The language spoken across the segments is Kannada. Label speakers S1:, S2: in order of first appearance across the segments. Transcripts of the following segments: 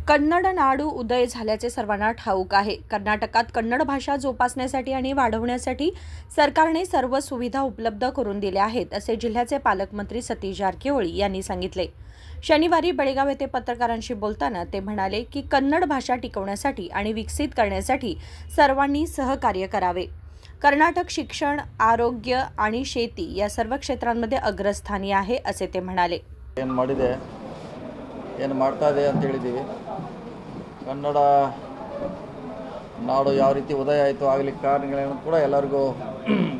S1: कन्नड नाडू उदय झाल्याचे सर्वांना ठाऊक आहे। कर्नाटकात कन्नड भाषा जोपासण्यासाठी आणि वाढवण्यासाठी सरकारने सर्व सुविधा उपलब्ध करून दिल्या आहेत, असे जिल्ह्याचे पालकमंत्री सतीश जारकिहोळी यांनी सांगितले। शनिवारी बेळगाव येथे पत्रकारांशी बोलताना ते म्हणाले की कन्नड भाषा टिकवण्यासाठी आणि विकसित करण्यासाठी सर्वांनी सहकार्य करावे। कर्नाटक शिक्षण, आरोग्य आणि शेती या सर्व क्षेत्रांमध्ये अग्रस्थानी आहे, असे ते म्हणाले।
S2: ಏನು ಮಾಡ್ತಾ ಇದೆ ಅಂತ ಹೇಳಿದ್ದೀವಿ। ಕನ್ನಡ ನಾಡು ಯಾವ ರೀತಿ ಉದಯ ಆಯಿತು ಆಗಲಿಕ್ಕೆ ಕಾರಣಗಳೇನು ಕೂಡ ಎಲ್ಲರಿಗೂ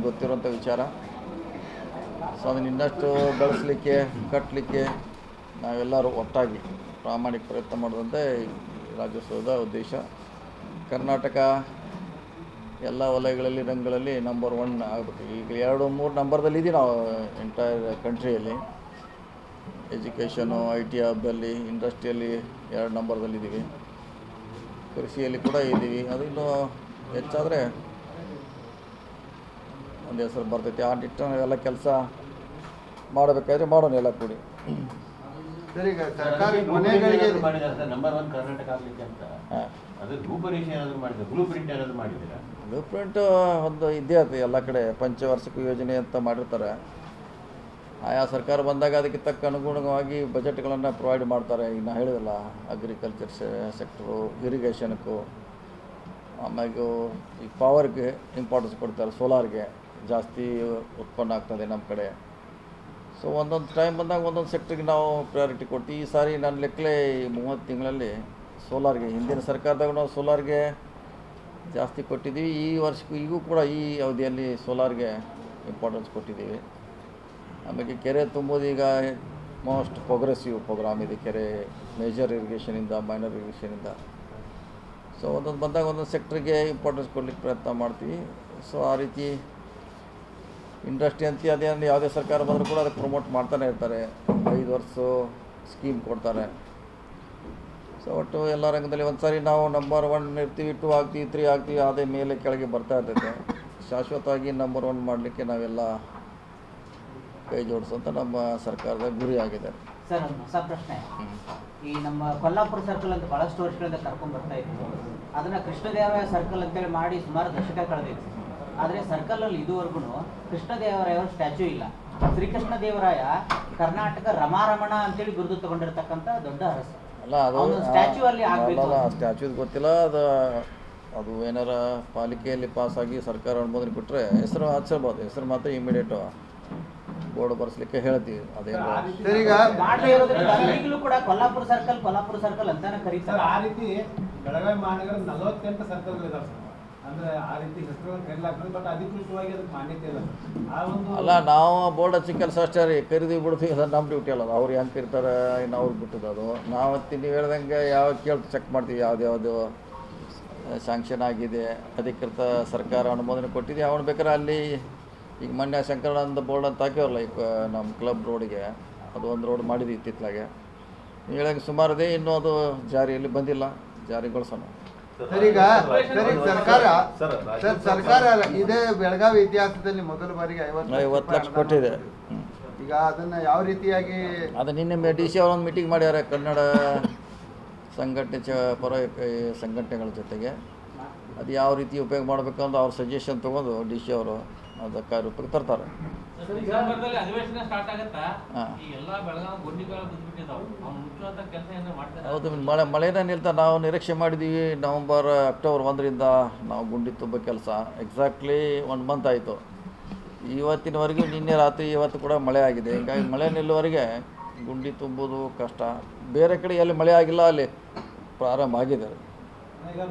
S2: ಗೊತ್ತಿರುವಂಥ ವಿಚಾರ। ಸೊ ಅದನ್ನು ಇನ್ನಷ್ಟು ಬೆಳೆಸಲಿಕ್ಕೆ ಕಟ್ಟಲಿಕ್ಕೆ ನಾವೆಲ್ಲರೂ ಒಟ್ಟಾಗಿ ಪ್ರಾಮಾಣಿಕ ಪ್ರಯತ್ನ ಮಾಡೋದಂತೆ ರಾಜ್ಯೋತ್ಸವದ ಉದ್ದೇಶ। ಕರ್ನಾಟಕ ಎಲ್ಲ ವಲಯಗಳಲ್ಲಿ ರಂಗಗಳಲ್ಲಿ ನಂಬರ್ 1 ಆಗಬೇಕು। ಈಗ 2-3 ನಂಬರ್ದಲ್ಲಿದ್ದೀವಿ ನಾವು ಎಂಟೈರ್ ಕಂಟ್ರಿಯಲ್ಲಿ। ಎಜುಕೇಷನು, IT ಹಬ್ಬಲ್ಲಿ, ಇಂಡಸ್ಟ್ರಿಯಲ್ಲಿ 2 ನಂಬರ್ದಲ್ಲಿದ್ದೀವಿ, ಕೃಷಿಯಲ್ಲಿ ಕೂಡ ಇದ್ದೀವಿ। ಅದು ಇನ್ನೂ ಹೆಚ್ಚಾದರೆ ಒಂದು ಹೆಸರು ಬರ್ತೈತೆ। ಆ ನಿಟ್ಟಿನಲ್ಲಿ ನಾವೆಲ್ಲ ಕೆಲಸ ಮಾಡಬೇಕಾದ್ರೆ ಮಾಡೋಣ ಎಲ್ಲ ಕೂಡಿ।
S3: ಸರಿ, ಸರ್ಕಾರಿ ಮನೆಗಳಿಗೆ
S4: ನಂಬರ್ 1 ಕರ್ನಾಟಕ ಆಗಲಿಕ್ಕೆ ಅಂತ ಅದು ರೂಪರೇಷೆ ಏನಾದರೂ ಮಾಡಿದ್ರೆ, ಬ್ಲೂ ಪ್ರಿಂಟ್ ಏನಾದರೂ ಮಾಡಿದ್ದೀರಾ?
S2: ಬ್ಲೂ ಪ್ರಿಂಟ್ ಒಂದು ಇದ್ದೇ ಅದು ಎಲ್ಲ ಕಡೆ ಪಂಚವಾರ್ಷಿಕ ಯೋಜನೆ ಅಂತ ಮಾಡಿರ್ತಾರೆ। ಆಯಾ ಸರ್ಕಾರ ಬಂದಾಗ ಅದಕ್ಕೆ ತಕ್ಕ ಅನುಗುಣವಾಗಿ ಬಜೆಟ್ಗಳನ್ನು ಪ್ರೊವೈಡ್ ಮಾಡ್ತಾರೆ। ಈಗ ನಾನು ಹೇಳಿದಲ್ಲ, ಅಗ್ರಿಕಲ್ಚರ್ ಸೆಕ್ಟರು, ಇರಿಗೇಷನ್ಕು, ಆಮೇಲೆ ಈ ಪವರ್ಗೆ ಇಂಪಾರ್ಟೆನ್ಸ್ ಕೊಡ್ತಾರೆ, ಸೋಲಾರ್ಗೆ ಜಾಸ್ತಿ ಉತ್ಪನ್ನ ಆಗ್ತದೆ ನಮ್ಮ ಕಡೆ। ಸೊ ಒಂದೊಂದು ಟೈಮ್ ಬಂದಾಗ ಒಂದೊಂದು ಸೆಕ್ಟ್ರಿಗೆ ನಾವು ಪ್ರಯಾರಿಟಿ ಕೊಡ್ತೀವಿ। ಈ ಸಾರಿ ನನ್ನ ಲೆಕ್ಕಲೇ 30 ತಿಂಗಳಲ್ಲಿ ಸೋಲಾರ್ಗೆ, ಹಿಂದಿನ ಸರ್ಕಾರದಾಗ ನಾವು ಸೋಲಾರ್ಗೆ ಜಾಸ್ತಿ ಕೊಟ್ಟಿದ್ದೀವಿ। ಈ ವರ್ಷಕ್ಕೂ ಈಗೂ ಕೂಡ ಈ ಅವಧಿಯಲ್ಲಿ ಸೋಲಾರ್ಗೆ ಇಂಪಾರ್ಟೆನ್ಸ್ ಕೊಟ್ಟಿದ್ದೀವಿ। ಆಮೇಲೆ ಕೆರೆ ತುಂಬೋದು ಈಗ ಮೋಸ್ಟ್ ಪ್ರೋಗ್ರೆಸಿವ್ ಪ್ರೋಗ್ರಾಮ್ ಇದೆ, ಕೆರೆ ಮೇಜರ್ ಇರಿಗೇಷನಿಂದ ಮೈನರ್ ಇರಿಗೇಷನಿಂದ। ಸೊ ಒಂದೊಂದು ಬಂದಾಗ ಒಂದೊಂದು ಸೆಕ್ಟ್ರಿಗೆ ಇಂಪಾರ್ಟೆನ್ಸ್ ಕೊಡಲಿಕ್ಕೆ ಪ್ರಯತ್ನ ಮಾಡ್ತೀವಿ। ಸೊ ಆ ರೀತಿ ಇಂಡಸ್ಟ್ರಿ ಅಂತ ಅದೇನು ಯಾವುದೇ ಸರ್ಕಾರ ಬಂದರೂ ಕೂಡ ಅದಕ್ಕೆ ಪ್ರಮೋಟ್ ಮಾಡ್ತಾನೆ ಇರ್ತಾರೆ। 5 ವರ್ಷ ಸ್ಕೀಮ್ ಕೊಡ್ತಾರೆ। ಸೊ ಒಟ್ಟು ಎಲ್ಲ ರಂಗದಲ್ಲಿ ಒಂದು ಸಾರಿ ನಾವು ನಂಬರ್ 1 ಇರ್ತೀವಿ, 2 ಆಗ್ತೀವಿ, 3 ಆಗ್ತೀವಿ, ಅದೇ ಮೇಲೆ ಕೆಳಗೆ ಬರ್ತಾ ಇರ್ತೈತೆ। ಶಾಶ್ವತವಾಗಿ ನಂಬರ್ 1 ಮಾಡಲಿಕ್ಕೆ ನಾವೆಲ್ಲ ಕೈ ಜೋಡಿಸುವಂತ ನಮ್ಮ ಸರ್ಕಾರದ ಗುರಿ ಆಗಿದೆ।
S5: ಸರ್, ಒಂದು ಹೊಸ ಪ್ರಶ್ನೆ। ಈ ನಮ್ಮ ಕೊಲ್ಲಾಪುರ ಸರ್ಕಲ್ ಅಂತ ಬಹಳಷ್ಟು ವರ್ಷಗಳಿಂದ ಕರ್ಕೊಂಡು ಬರ್ತಾ ಇತ್ತು, ಅದನ್ನ ಕೃಷ್ಣದೇವರಾಯ ಸರ್ಕಲ್ ಅಂತೇಳಿ ಮಾಡಿ ಸುಮಾರು ದಶಕ ಕಳೆದಿತ್ತು। ಆದರೆ ಸರ್ಕಲಲ್ಲಿ ಇದುವರೆಗೂ ಕೃಷ್ಣದೇವರಾಯ ಸ್ಟ್ಯಾಚ್ಯೂ ಇಲ್ಲ। ಶ್ರೀಕೃಷ್ಣ ದೇವರಾಯ ಕರ್ನಾಟಕ ರಮಾರಮಣ ಅಂತೇಳಿ ಬಿರುದು ತಗೊಂಡಿರ್ತಕ್ಕಂಥ ದೊಡ್ಡ ಅರಸ
S2: ಅಲ್ಲ, ಅದು
S5: ಸ್ಟ್ಯಾಚ್ಯೂ ಅಲ್ಲಿ ಆಗಬೇಕು।
S2: ಸ್ಟ್ಯಾಚ್ಯೂದು ಗೊತ್ತಿಲ್ಲ, ಅದು ಏನಾರ ಪಾಲಿಕೆಯಲ್ಲಿ ಪಾಸಾಗಿ ಸರ್ಕಾರ ಅನುಮೋದನೆ ಕೊಟ್ಟರೆ ಹೆಸರು ಹಚ್ಚಿರ್ಬೋದು। ಹೆಸರು ಮಾತ್ರ ಇಮಿಡಿಯೇಟು ಬೋರ್ಡ್ ಬರ್ಸ್ಲಿಕ್ಕೆ ಹೇಳ್ತೀವಿ। ಅದೇನು
S5: ಈಗಲೂ ಕೂಡ ಕೊಲ್ಲಾಪುರ ಸರ್ಕಲ್ ಅಂತಾನೆ ಕರೀತಾರೆ।
S6: ಆ ರೀತಿ ಬೆಳಗಾವಿ ಮಹಾನಗರ 48 ಸರ್ಕಲ್ಗಳಿದಾವೆ ಸರ್। ಅಂದ್ರೆ ಆ ರೀತಿ ಹೆಸರುಗಳನ್ನು ಕರೀಲಾಗ್ತದೆ, ಬಟ್ ಅಧಿಕೃತವಾಗಿ ಅದಕ್ಕೆ ಮಾನ್ಯತೆ ಇಲ್ಲ ಆ ಒಂದು
S2: ಅಲ್ಲ, ನಾವು ಬೋರ್ಡ್ ಹಚ್ಚಿ ಕೆಲಸ ಅಷ್ಟೇ ರೀ, ಕರೀದಿ ಬಿಡ್ತೀವಿ, ಅದು ನಮ್ಮ ಡ್ಯೂಟಿ ಅಲ್ಲ। ಅವ್ರು ಹೆಂಗೆ ಕರೀತಾರೆ ಇನ್ನು ಅವ್ರಿಗೆ ಬಿಟ್ಟದ್ದು ಅದು। ನಾವು ನೀವು ಹೇಳ್ದಂಗೆ ಯಾವ ಕೇಳಿ ಚೆಕ್ ಮಾಡ್ತೀವಿ, ಯಾವ್ದು ಸ್ಯಾಂಕ್ಷನ್ ಆಗಿದೆ, ಅಧಿಕೃತ ಸರ್ಕಾರ ಅನುಮೋದನೆ ಕೊಟ್ಟಿದೆ, ಅವನು ಬೇಕಾದ್ರೆ ಅಲ್ಲಿ ಈಗ ಮೊನ್ನೆ ಶಂಕರಾನಂದ ಬೋರ್ಡ್ ಅಂತ ಹಾಕಿವಲ್ಲ ಈಗ ನಮ್ಮ ಕ್ಲಬ್ ರೋಡಿಗೆ, ಅದು ಒಂದು ರೋಡ್ ಮಾಡಿದ್ವಿ ಇತ್ತಿತ್ತಲಾಗೆ। ನೀವು ಹೇಳಂಗೆ ಸುಮಾರು ಇದೆ, ಇನ್ನೂ ಅದು ಜಾರಿಯಲ್ಲಿ ಬಂದಿಲ್ಲ, ಜಾರಿಗೊಳಿಸೋಣ।
S3: ಈಗ ಸರ್ಕಾರ ಇದೇ ಬೆಳಗಾವಿ ಇತಿಹಾಸದಲ್ಲಿ ಮೊದಲ ಬಾರಿಗೆ
S2: 50 ಲಕ್ಷ ಕೊಟ್ಟಿದೆ।
S3: ಈಗ ಅದನ್ನ ಯಾವ ರೀತಿಯಾಗಿ
S2: ಅದು ನಿನ್ನೆ DC ಅವರೊಂದು ಮೀಟಿಂಗ್ ಮಾಡ್ಯಾರ ಕನ್ನಡ ಪರ ಸಂಘಟನೆಗಳ ಜೊತೆಗೆ। ಅದು ಯಾವ ರೀತಿ ಉಪಯೋಗ ಮಾಡಬೇಕು ಅಂತ ಅವ್ರ ಸಜೆಷನ್ ತೊಗೊಂಡು DC ಅವರು ಅದು ಕಾರ್ಯರೂಪಕ್ಕೆ ತರ್ತಾರೆ। ಹೌದು, ಮಳೆನೇ ನಿಲ್ತಾ ನಾವು ನಿರೀಕ್ಷೆ ಮಾಡಿದ್ದೀವಿ। ನವಂಬರ್, ಅಕ್ಟೋಬರ್ 1ರಿಂದ ನಾವು ಗುಂಡಿ ತುಂಬ ಕೆಲಸ ಎಕ್ಸಾಕ್ಟ್ಲಿ 1 ಮಂತ್ ಆಯಿತು। ಇವತ್ತಿನವರೆಗೂ ನಿನ್ನೆ ರಾತ್ರಿ ಇವತ್ತು ಕೂಡ ಮಳೆ ಆಗಿದೆ। ಹೀಗಾಗಿ ಮಳೆ ನಿಲ್ಲುವವರೆಗೆ ಗುಂಡಿ ತುಂಬುವುದು ಕಷ್ಟ। ಬೇರೆ ಕಡೆ ಎಲ್ಲಿ ಮಳೆ ಆಗಿಲ್ಲ ಅಲ್ಲಿ ಪ್ರಾರಂಭ ಆಗಿದೆ।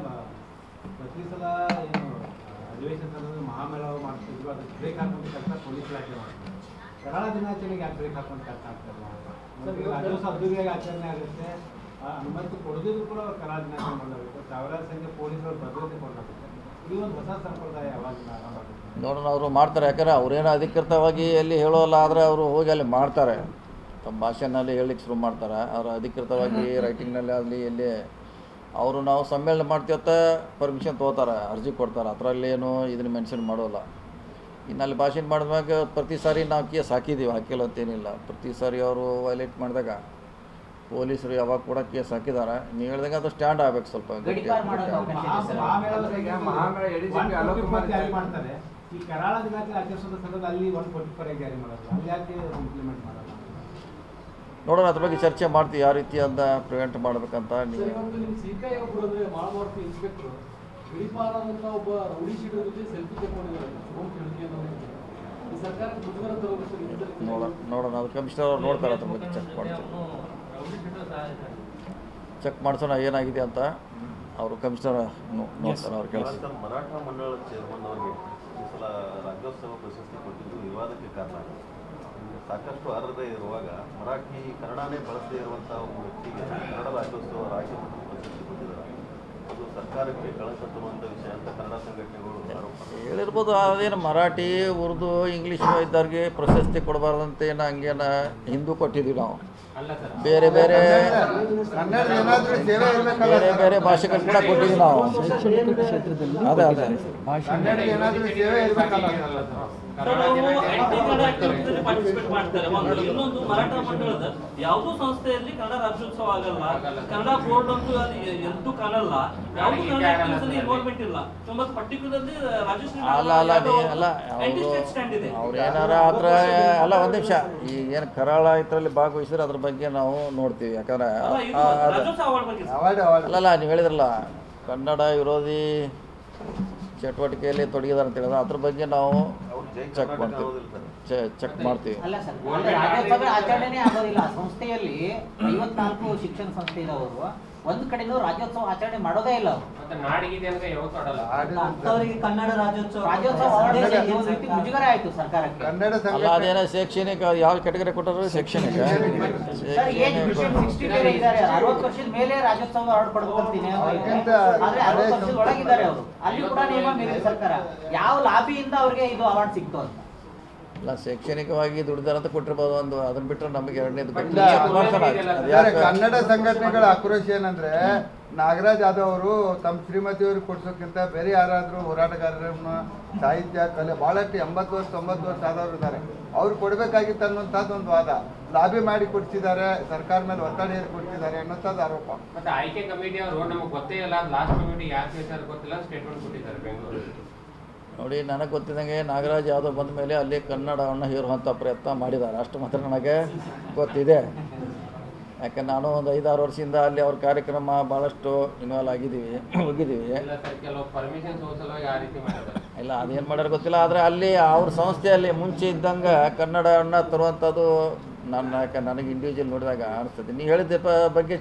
S6: ಪ್ರತಿ ಸಲ ಏನು ಅಧಿವೇಶನ ಮಹಾಮೇಳ ಮಾಡ್ತಿದ್ರು, ಅದಕ್ಕೆ ಬ್ರೇಕ್ ಹಾಕುವಂಥ ಕೆಲಸ ಪೊಲೀಸ್ ಇಲಾಖೆ ಮಾಡ್ತಾರೆ। ಕರಾಳ ದಿನಾಚರಣೆಗೆ ಯಾಕೆ ಬ್ರೇಕ್ ಹಾಕುವಂಥ ಕೆಲಸ ಆಗ್ತದೆ? ರಾಜ್ಯೋತ್ಸವ ಅದ್ದೂರಿಯಾಗಿ ಆಚರಣೆ ಆಗುತ್ತೆ, ಅನುಮತಿ ಕೊಡದಿದ್ರು ಕೂಡ ಕರಾಳ ದಿನಾಚರಣೆ ಮಾಡಬೇಕು, ಸಾವಿರಾರು ಸಂಖ್ಯೆ ಪೊಲೀಸರು ಭದ್ರತೆ ಕೊಡಬೇಕು। ಈ ಒಂದು ಹೊಸ ಸಂಪ್ರದಾಯ ಯಾವಾಗ ಆರಂಭ ಆಗುತ್ತೆ
S2: ನೋಡೋಣ, ಅವರು ಮಾಡ್ತಾರೆ। ಯಾಕಂದರೆ ಅವ್ರೇನೋ ಅಧಿಕೃತವಾಗಿ ಎಲ್ಲಿ ಹೇಳೋಲ್ಲ, ಆದರೆ ಅವರು ಹೋಗಿ ಅಲ್ಲಿ ಮಾಡ್ತಾರೆ, ತಮ್ಮ ಭಾಷೆನಲ್ಲಿ ಹೇಳಲಿಕ್ಕೆ ಶುರು ಮಾಡ್ತಾರೆ। ಅವರು ಅಧಿಕೃತವಾಗಿ ರೈಟಿಂಗ್ನಲ್ಲಿ ಆಗಲಿ ಎಲ್ಲಿ ಅವರು ನಾವು ಸಮ್ಮೇಳನ ಮಾಡ್ತೀವತ್ತ ಪರ್ಮಿಷನ್ ತೊಗೋತಾರೆ, ಅರ್ಜಿ ಕೊಡ್ತಾರೆ, ಅದರಲ್ಲೇನು ಇದನ್ನು ಮೆನ್ಷನ್ ಮಾಡೋಲ್ಲ। ಇನ್ನು ಅಲ್ಲಿ ಭಾಷಣ ಮಾಡಿದಾಗ ಪ್ರತಿ ಸಾರಿ ನಾವು ಕೇಸ್ ಹಾಕಿದ್ದೀವಿ, ಹಾಕಿಲ್ಲ ಅಂತೇನಿಲ್ಲ। ಪ್ರತಿ ಸಾರಿ ಅವರು ವೈಲೇಟ್ ಮಾಡಿದಾಗ ಪೊಲೀಸರು ಯಾವಾಗ ಕೂಡ ಕೇಸ್ ಹಾಕಿದ್ದಾರೆ. ನೀವು ಹೇಳ್ದಂಗೆ ಅದು ಸ್ಟ್ಯಾಂಡ್ ಆಗಬೇಕು ಸ್ವಲ್ಪ
S5: ಗಡಿಪಾರ್ ಮಾಡೋದು ಅವಕಾಶ ಇದೆ ಸರ್.
S6: ಮಾಡ್ತಾರೆ. ಈ ಕರಾಳ ದಿನಾಚರಣೆ ಆಚರಿಸೋದ್ರ ಸಂದರ್ಭದಲ್ಲಿ ಅಲ್ಲಿ 144 ಜಾರಿ ಮಾಡೋದು, ಅಲ್ಲಿ ಯಾಕೆ ಇಂಪ್ಲಿಮೆಂಟ್ ಮಾಡಲ್ಲ?
S2: ನೋಡೋಣ, ಅದ್ರ ಬಗ್ಗೆ ಚರ್ಚೆ ಮಾಡ್ತೀವಿ ಯಾವ ರೀತಿ ಅಂತ ಪ್ರಿವೆಂಟ್ ಮಾಡಬೇಕಂತ. ನೀವು
S7: ಸಿಪಿಐ ಒಬ್ಬರು ಅಂದರೆ ಮಾಳಮಾರುತಿ ಇನ್ಸ್ಪೆಕ್ಟರ್ ಗಡಿಪಾರಂತ ಒಬ್ಬ ರೌಡಿ ಶೀಟರ್ ಜೊತೆ ಸೆಲ್ಫಿ ತಗೊಂಡಿದ್ದಾರೆ. ಫೋನ್ ಹೇಳಿಕೆಯನ್ನು ಈ ಸರ್ಕಾರಕ್ಕೆ ಮುಜುಗರ ತರಬೇಕು.
S2: ನೋಡೋಣ, ಅದು ಕಮಿಷನರ್ ಅವ್ರು ನೋಡ್ತಾರೆ, ಅದ್ರ ಬಗ್ಗೆ ಚೆಕ್ ಮಾಡ್ತೀವಿ. ಚೆಕ್ ಮಾಡಿಸೋಣ ಏನಾಗಿದೆ ಅಂತ. ಅವರು ಕಮಿಷನರ್ ನೋಡ್ತಾರೆ, ಅವ್ರ ಕೆಲಸ.
S8: ಮರಾಠ ಮಂಡಳ ಚೇರ್ಮನ್ ಅವರಿಗೆ ಈ ಸಲ ರಾಜ್ಯೋತ್ಸವ ಪ್ರಶಸ್ತಿ ಕೊಟ್ಟಿದ್ದು ವಿವಾದಕ್ಕೆ ಕಾರಣ ಆಗಿದೆ. ಸಾಕಷ್ಟು ಅರ್ಹತೆ ಇರುವಾಗ ಮರಾಠಿ ಕನ್ನಡನೇ ಬಳಸದೇ ಇರುವಂಥ ಒಬ್ಬ ವ್ಯಕ್ತಿಗೆ ಕನ್ನಡ ರಾಜ್ಯೋತ್ಸವ ರಾಜ್ಯ ಮಟ್ಟದ ಪ್ರಶಸ್ತಿ ಕೊಟ್ಟಿದ್ದಾರೆ. ಅದು ಸರ್ಕಾರಕ್ಕೆ ಕಳಂಕ ತರುವಂಥ ವಿಷಯ ಅಂತ ಕನ್ನಡ ಸಂಘಟನೆಗಳು ಆರೋಪ
S2: ಹೇಳಿರ್ಬೋದು. ಅದೇನು ಮರಾಠಿ, ಉರ್ದು, ಇಂಗ್ಲೀಷ್ ಇದ್ದವ್ರಿಗೆ ಪ್ರಶಸ್ತಿ ಕೊಡಬಾರ್ದಂತ ಏನು ಹಂಗೇನ ಹಿಂದೂ ಕೊಟ್ಟಿದ್ದೀವಿ ನಾವು. ಬೇರೆ ಬೇರೆ
S3: ಕನ್ನಡ ಏನಾದ್ರೂ ಸೇವೆ ಇರ್ಬೇಕಲ್ಲ
S2: ಬೇರೆ ಬೇರೆ ಭಾಷೆಗಳು ಕೂಡ ಕೊಟ್ಟಿದ್ದೀವಿ ನಾವು. ಅದೇ ಅದೇ
S3: ಕನ್ನಡ ಏನಾದ್ರೂ ಸೇವೆ ಇರ್ಬೇಕಲ್ಲ.
S9: ಪಾರ್ಟಿಸಿಪೇಟ್ ಮಾಡ್ತಾರೆ. ಇನ್ನೊಂದು ಮರಾಠ ಮಂಡಳದ ಯಾವುದೋ ಸಂಸ್ಥೆಯಲ್ಲಿ ಕನ್ನಡ ರಾಜ್ಯೋತ್ಸವ ಆಗಲ್ಲ, ಕನ್ನಡ ಬೋರ್ಡ್ ಅಂತೂ ಎಂತೂ ಕಾಣಲ್ಲ, ಯಾವುದು ಕನ್ನಡ ಇನ್ವಾಲ್ವ್ಮೆಂಟ್ ಇಲ್ಲ. ಮತ್ತು ಪರ್ಟಿಕ್ಯುಲರ್ಲಿ ರಾಜಶ್ರೀ ಸ್ಟ್ಯಾಂಡ್ ಇದೆ.
S2: ಅವ್ರು ಏನಾರ ಹತ್ರ ಅಲ್ಲ, ಒಂದು ನಿಮಿಷ, ಈಗ ಏನು ಕರಾಳ ಇದರಲ್ಲಿ ಭಾಗವಹಿಸಿದ್ರೆ ಅದ್ರ ಬಗ್ಗೆ ನಾವು ನೋಡ್ತೀವಿ. ಯಾಕಂದ್ರೆ ಅಲ್ಲಲ್ಲ, ನೀವು ಹೇಳಿದ್ರಲ್ಲ ಕನ್ನಡ ವಿರೋಧಿ ಚಟುವಟಿಕೆಯಲ್ಲಿ ತೊಡಗಿದಾರೆ ಅಂತ ಹೇಳಿದ್ರೆ ಅದ್ರ ಬಗ್ಗೆ ನಾವು ಚೆಕ್ ಮಾಡ್ತೀವಿ.
S5: ಅಲ್ಲ ಸರ್, ರಾಜ್ಯೋತ್ಸವ ಆಚರಣೆನೇ ಆಗೋದಿಲ್ಲ. ಸಂಸ್ಥೆಯಲ್ಲಿ 54 ಶಿಕ್ಷಣ ಸಂಸ್ಥೆ ಇದಾವರು ಒಂದ್ ಕಡೆನೂ ರಾಜ್ಯೋತ್ಸವ ಆಚರಣೆ ಮಾಡೋದೇ ಇಲ್ಲ. ಅಂತವರಿಗೆ ಕನ್ನಡ ರಾಜ್ಯೋತ್ಸವ ಮುಜುಗರ ಆಯ್ತು ಸರ್ಕಾರಕ್ಕೆ.
S3: ಕನ್ನಡ
S2: ಅಲ್ಲ, ಅದೇನೋ ಶೈಕ್ಷಣಿಕ ಯಾವ ಕೆಟಗರಿ ಕೊಟ್ಟರು? ಶೈಕ್ಷಣಿಕ
S5: 60 ವರ್ಷದ ಮೇಲೆ ರಾಜ್ಯೋತ್ಸವ ಅವಾರ್ಡ್ ಕೊಡ್ಬೇಕಂತೀನಿ. ಆದ್ರೆ 60 ವರ್ಷದ ಒಳಗಿದ್ದಾರೆ ಅವರು. ಅಲ್ಲಿ ಕೂಡ ನಿಯಮ ಮೀರಿದ ಸರ್ಕಾರ. ಯಾವ ಲಾಬಿಯಿಂದ ಅವ್ರಿಗೆ ಇದು ಅವಾರ್ಡ್ ಸಿಕ್ತು ಅಂತ?
S2: ಇಲ್ಲ, ಶೈಕ್ಷಣಿಕವಾಗಿ ದುಡಿದಾರಂತ ಕೊಟ್ಟಿರ್ಬೋದು ಒಂದು. ಅದನ್ನ ಬಿಟ್ಟರೆ ನಮಗೆ ಎರಡನೇದು
S3: ಕನ್ನಡ ಸಂಘಟನೆಗಳ ಆಕ್ರೋಶ ಏನಂದ್ರೆ, ನಾಗರಾಜ್ ಯಾದವ್ ಅವರು ತಮ್ಮ ಶ್ರೀಮತಿಯವ್ರಿಗೆ ಕೊಡ್ಸೋಕ್ಕಿಂತ ಬೇರೆ ಯಾರಾದ್ರೂ ಹೋರಾಟಗಾರರನ್ನ ಸಾಹಿತ್ಯ ಕಲೆ ಬಹಳಷ್ಟು 80 ವರ್ಷ 90 ವರ್ಷ ಆದವರು ಇದ್ದಾರೆ, ಅವ್ರು ಕೊಡ್ಬೇಕಾಗಿತ್ತು ಅನ್ನೋಂಥದ್ದು ಒಂದು ವಾದ. ಲಾಬಿ ಮಾಡಿ ಕೊಡ್ಸಿದ್ದಾರೆ, ಸರ್ಕಾರ ಮೇಲೆ ಒತ್ತಡ ಹೇರಿ ಕೊಡ್ತಿದ್ದಾರೆ ಅನ್ನೋಂಥದ್ದು ಆರೋಪ.
S10: ಮತ್ತೆ ಆಯ್ಕೆ ಕಮಿಟಿ ಅವರು ನಮಗೆ ಗೊತ್ತೇ ಇಲ್ಲ, ಲಾಸ್ಟ್ ಕಮಿಟಿ ಯಾಕೆ ವಿಚಾರ ಗೊತ್ತಿಲ್ಲ, ಸ್ಟೇಟ್ಮೆಂಟ್ ಕೊಟ್ಟಿದ್ದಾರೆ ಬೆಂಗಳೂರು.
S2: ನೋಡಿ, ನನಗೆ ಗೊತ್ತಿದ್ದಂಗೆ ನಾಗರಾಜ್ ಯಾದವ್ ಬಂದ ಮೇಲೆ ಅಲ್ಲಿ ಕನ್ನಡವನ್ನು ಹೇರುವಂಥ ಪ್ರಯತ್ನ ಮಾಡಿದ್ದಾರೆ, ಅಷ್ಟು ಮಾತ್ರ ನನಗೆ ಗೊತ್ತಿದೆ. ಯಾಕೆ ನಾನು ಒಂದು 5-6 ವರ್ಷದಿಂದ ಅಲ್ಲಿ ಅವ್ರ ಕಾರ್ಯಕ್ರಮ ಭಾಳಷ್ಟು ಇನ್ವಾಲ್ವ್ ಹೋಗಿದ್ದೀವಿ. ಇಲ್ಲ, ಅದೇನು ಮಾಡ್ಯಾರ ಗೊತ್ತಿಲ್ಲ. ಆದರೆ ಅಲ್ಲಿ ಅವ್ರ ಸಂಸ್ಥೆಯಲ್ಲಿ ಮುಂಚೆ ಇದ್ದಂಗೆ ಕನ್ನಡವನ್ನು ತರುವಂಥದ್ದು ನನಗೆ ಇಂಡಿವಿಜುವಲ್ ನೋಡಿದಾಗ ಅನಿಸ್ತದೆ. ನೀವು ಹೇಳಿದ ಬಗ್ಗೆ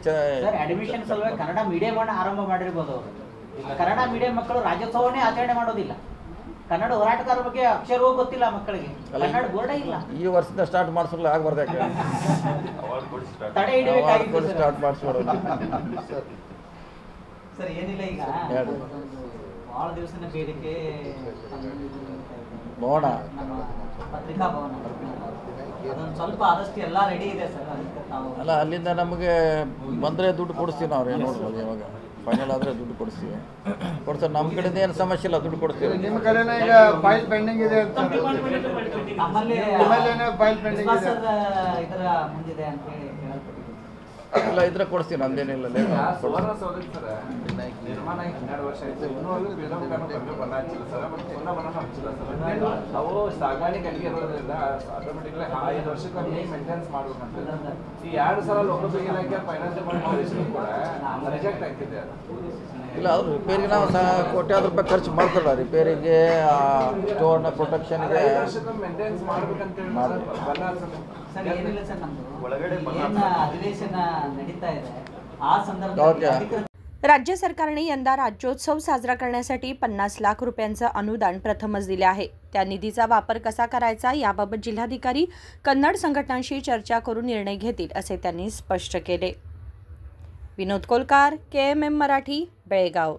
S5: ಅಡ್ಮಿಷನ್ ಸಲುವಾಗಿ ಕನ್ನಡ ಮೀಡಿಯಂ ಅನ್ನು ಆರಂಭ ಮಾಡಿರ್ಬೋದು ಅವರು. ಕನ್ನಡ ಮೀಡಿಯಂ ಮಕ್ಕಳು ರಾಜ್ಯೋತ್ಸವನೇ ಆಚರಣೆ ಮಾಡೋದಿಲ್ಲ. ಕನ್ನಡ ಹೋರಾಟಗಾರರ ಬಗ್ಗೆ ಅಕ್ಷರವೂ ಗೊತ್ತಿಲ್ಲ ಮಕ್ಕಳಿಗೆ. ಕನ್ನಡ ಬೋರ್ಡೇ ಇಲ್ಲ.
S2: ಈ ವರ್ಷದಿಂದ ಸ್ಟಾರ್ಟ್ ಮಾಡಿಸಲು ಆಗ್ಬಾರ್ದು. ಯಾಕೆ
S5: ತಡೆ ಹಿಡಿಬೇಕಾಗಿತ್ತು
S2: ಸ್ಟಾರ್ಟ್ ಮಾಡಿಸ್ಬಿಡೋದು
S5: ಸರ್. ಏನಿಲ್ಲ, ಈಗ ಬಹಳ ದಿವಸದ ಬೇಡಿಕೆ
S2: ಭವನ,
S5: ನಮ್ಮ ಪತ್ರಿಕಾ ಭವನ, ಅದೊಂದು ಸ್ವಲ್ಪ ಆದಷ್ಟು ಎಲ್ಲ ರೆಡಿ ಇದೆ ಸರ್.
S2: ಅಲ್ಲ, ಅಲ್ಲಿಂದ ನಮಗೆ ಬಂದರೆ ದುಡ್ಡು ಕೊಡಿಸ್ತೀವಿ ನಾವು. ನೋಡ್ಬೋದು, ಯಾವಾಗ ಫೈನಲ್ ಆದರೆ ದುಡ್ಡು ಕೊಡಿಸ್ತೀವಿ. ನಮ್ಮ ಕಡೆಯಿಂದ ಏನು ಸಮಸ್ಯೆ ಇಲ್ಲ, ದುಡ್ಡು ಕೊಡ್ತೀವಿ.
S3: ನಿಮ್ಮ ಕಡೆನೇ ಈಗ ಫೈಲ್ ಪೆಂಡಿಂಗ್ ಇದೆ ಅಂತ. ಫೈಲ್ ಪೆಂಡಿಂಗ್ ಇದೆ
S5: ಇದರ ಮುಂದಿದೆ ಅಂತ ಹೇಳಿ
S2: ಇಲ್ಲ, ಇದ್ರೆ ಕೊಡಿಸ್ತೀವಿ, ನಮ್ದೇನಿಲ್ಲ.
S11: ಸುವರ್ಣ ಸೌಧಕ್ಕೆ ಸರ್ ನಿರ್ಮಾಣ 12 ವರ್ಷ ಆಯ್ತು, ಇನ್ನೂ ಹಚ್ಚಿಲ್ಲ ಸರ್. ನಾವು ಸಾಗಾಣೆ ಕಟ್ಟಿಗೆ ಇರೋದ್ರಿಂದ ಆಟೋಮೆಟಿಕ್ಲಿ 5 ವರ್ಷಕ್ಕೆ ಮೇಂಟೆನೆನ್ಸ್ ಮಾಡ್ಬೇಕಂತ. ಈ 2 ಸಲ ಲೋಕೋಪಯೋಗಿ ಇಲಾಖೆ ಫೈನಾನ್ಸ್ ಡಿಪಾರ್ಟ್ಮೆಂಟ್ ಕೂಡ ರಿಜೆಕ್ಟ್ ಆಗ್ತಿದೆ.
S2: ಇಲ್ಲ, ಅವ್ರು ರಿಪೇರಿಗೆ ನಾವು ಕೋಟ್ಯಾಂತರ ರೂಪಾಯಿ ಖರ್ಚು ಮಾಡ್ತಾರಲ್ಲ, ರಿಪೇರಿಗೆ, ಸ್ಟೋರ್ನ ಪ್ರೊಟೆಕ್ಷನ್ಗೆ
S11: ಮೇಂಟೆನೆನ್ಸ್ ಮಾಡ್ಬೇಕಂತೇಳಿ
S5: ಸರ್. ಏನಿಲ್ಲ ಸರ್, ನಮ್ದು ಏನು ಅಧಿವೇಶನ ನಡೀತಾ ಇದೆ ಆ ಸಂದರ್ಭದಲ್ಲಿ
S1: राज्य सरकारने यंदा राज्योत्सव साजरा करण्यासाठी 50 लाख रुपयांचं अनुदान प्रथमच दिले आहे. त्या निधीचा वापर कसा करायचा याबाबत जिल्हाधिकारी कन्नड संघटनांशी चर्चा करून निर्णय घेतील असे त्यांनी स्पष्ट केले. विनोद कोलकार, KMM मराठी, बेळगाव.